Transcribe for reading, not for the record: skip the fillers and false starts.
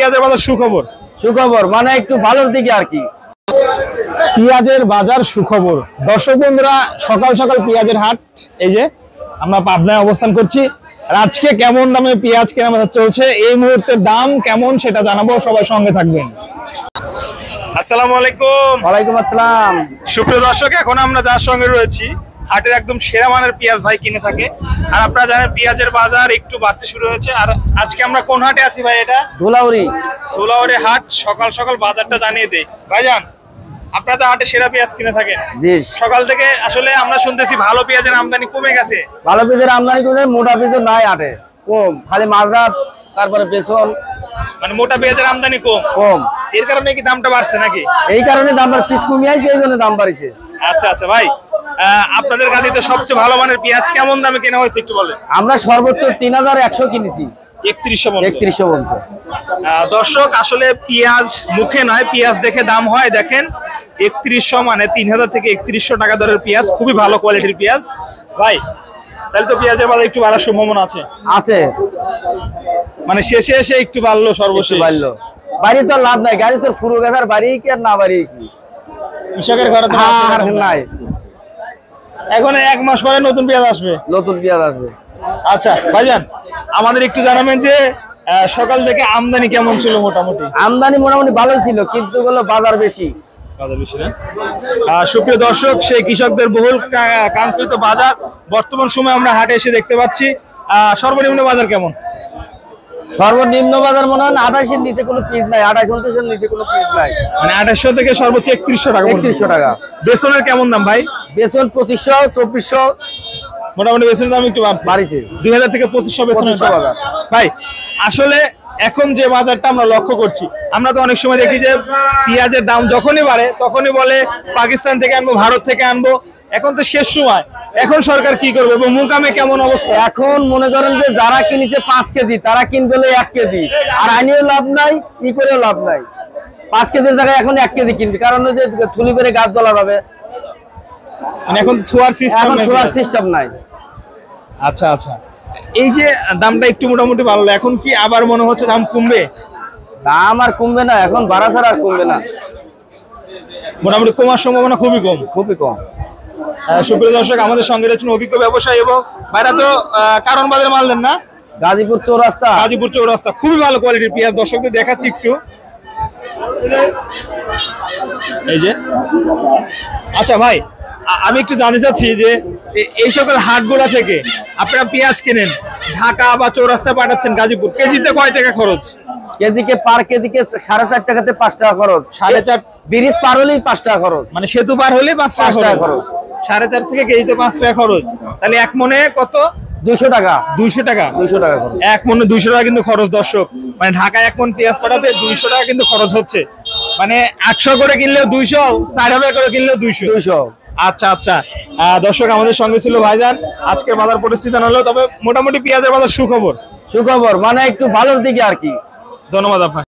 পেঁয়াজের বাজার সুখবর। সুখবর মানে একটু ভালোর দিকে আর কি। পেঁয়াজের বাজার সুখবর। দর্শক বন্ধুরা, সকাল সকাল পেঁয়াজের হাট, এই যে আমরা পাবনায় অবস্থান করছি। আর আজকে কেমন দামে পেঁয়াজ কেনাবেচা চলছে, এই মুহূর্তের দাম কেমন সেটা জানাবো, সবাই সঙ্গে থাকবেন। আসসালামু আলাইকুম। ওয়ালাইকুম আসসালাম। সুপ্রিয় দর্শক, এখন আমরা যার সঙ্গে রয়েছি হাটের একদম সেরা মানের পেঁয়াজ ভাই কিনে থাকে। আর আপনারা জানেন পেঁয়াজের বাজার একটু বাড়তে শুরু হয়েছে। আর আজকে আমরা কোন হাটে আছি ভাই? এটা ধুলাউড়ি হাট। সকাল সকাল বাজারটা জানিয়ে দেই ভাইজান। আপনারা তো হাটে সেরা পেঁয়াজ কিনে থাকেন। সকাল থেকে আসলে আমরা শুনতেছি ভালো পেঁয়াজের আমদানি কমে গেছে। ভালো পেঁয়াজের আমদানি কমে, মোটা পেঁয়াজ নাই হাটে, কম, খালি মাজরা তারপরে বেসন। মানে মোটা পেঁয়াজের আমদানি কম। এর কারণে কি দামটা বাড়ছে নাকি? এই কারণে দামটা পিস কমিয়ে আছে, এই জন্য দাম বাড়ছে। আচ্ছা আচ্ছা ভাই, আপনাদের গাড়িতে সবচেয়ে ভালো মানের পেঁয়াজ কেমন দামে কেনা হয়েছে একটু বলেন। আমরা সর্বোচ্চ 3100 কিনেছি। 3100 বলতে। দর্শক আসলে পেঁয়াজ মুখে নয়, পেঁয়াজ দেখে দাম হয়। দেখেন 3100 মানে 3000 থেকে 3100 টাকা দরের পেঁয়াজ, খুবই ভালো কোয়ালিটির পেঁয়াজ ভাই। তাহলে তো পেঁয়াজের বাজার একটু বাড়ার সম্ভাবনা আছে। মানে শেষে এসে একটু বাড়লো, সর্বশেষ বাড়লো। বাড়ি তো লাভ নাই, গাড়ি তো পুরো গাছার বাড়ি কি আর না বাড়ি কি, কৃষকের ঘরে তো নাই। এখন 1 মাস পরে নতুন পেঁয়াজ আসবে। আচ্ছা ভাইজান, আমাদের একটু জানাবেন যে সকাল থেকে আমদানি কেমন ছিল? মোটামুটি আমদানি মোটামুটি ভালোই ছিল, কিন্তু হলো বাজার বেশি। সুপ্রিয় দর্শক, সেই কৃষকদের বহুল কাঙ্ক্ষিত বাজার বর্তমান সময় আমরা হাটে এসে দেখতে পাচ্ছি। সর্বনিম্ন বাজার কেমন? সর্বনিম্ন বাজার মনে হয় 28-এর নিচে কোনো পিস নাই, 28-29-এর নিচে কোনো পিস নাই। মানে 2800 থেকে সর্বোচ্চ 3100 টাকা। 3100 টাকা। বেসনের কেমন দাম ভাই? বেসন 2500, 2400, মোটামুটি বেসনের দাম একটু বাড়ছে। 2000 থেকে 2500 বেসনের বাজার ভাই। আসলে এখন যে বাজারটা আমরা লক্ষ্য করছি, আমরা তো অনেক সময় দেখি যে পেঁয়াজের দাম যখনই বাড়ে তখনই বলে পাকিস্তান থেকে আনবো, ভারত থেকে আনবো। এখন তো শেষ সময়, এখন সরকার কি করবে এবং মুকামে কেমন অবস্থা? এখন মনে করেন যে যারা কিনেছে 5 কেজি, তারা কিনবে 1 কেজি, আর আনিও লাভ নাই, ই করেও লাভ নাই। 5 কেজির জায়গায় এখন 1 কেজি কিনবে, কারণ যে থুলি করে গাছ জ্বলা যাবে। মানে এখন ছোঁয়ার সিস্টেম নাই। আচ্ছা আচ্ছা, এই যে দামটা একটু মোটামুটি বাড়লো, এখন কি আবার মনে হচ্ছে দাম কমবে? দাম আর কমবে না, এখন বাড়া ছাড়া আর কমবে না। মোটামুটি কমার সম্ভাবনা খুবই কম। সুপ্রিয় দর্শক, আমাদের সঙ্গে রয়েছেন অভিজ্ঞ ব্যবসায়ী এবং ভাইরা তো কারণ বাজারে মাল দেন না? গাজীপুর চৌরাস্তা খুবই ভালো কোয়ালিটির পেঁয়াজ দর্শকদের দেখাচ্ছি একটু। এই যে আচ্ছা ভাই, আমি একটু জানতে চাচ্ছি যে এই সকল হাটগুলা থেকে আপনারা পেঁয়াজ কেনেন, ঢাকা বা চৌরাস্তায় পাঠাচ্ছেন গাজীপুর, কেজিতে কয় টাকা খরচ? পার কেজিকে 4.5 টাকাতে 5 টাকা খরচ। 4.5 ব্রিজ পার হলেই 5 টাকা খরচ। মানে সেতু পার হলে 5 টাকা খরচ। 4.5 থেকে কেজিতে 5 টাকা খরচ। তাহলে 1 মনে কত? 200 টাকা। 200 টাকা খরচ। 1 মনে 200 টাকা কিন্তু খরচ দর্শক। মানে ঢাকায় 1 মন পেঁয়াজ পাঠাতে 200 টাকা কিন্তু খরচ হচ্ছে। মানে 800 করে কিনলেও 200, 4000 করে কিনলেও 200। আচ্ছা আচ্ছা দর্শক, আমাদের সঙ্গে ছিল ভাইজান। আজকে বাজার পরিস্থিতি জানালো, তবে মোটামুটি পেঁয়াজের বাজার সুখবর মানে একটু ভালোর দিকে আর কি। ধন্যবাদ আপনাকে।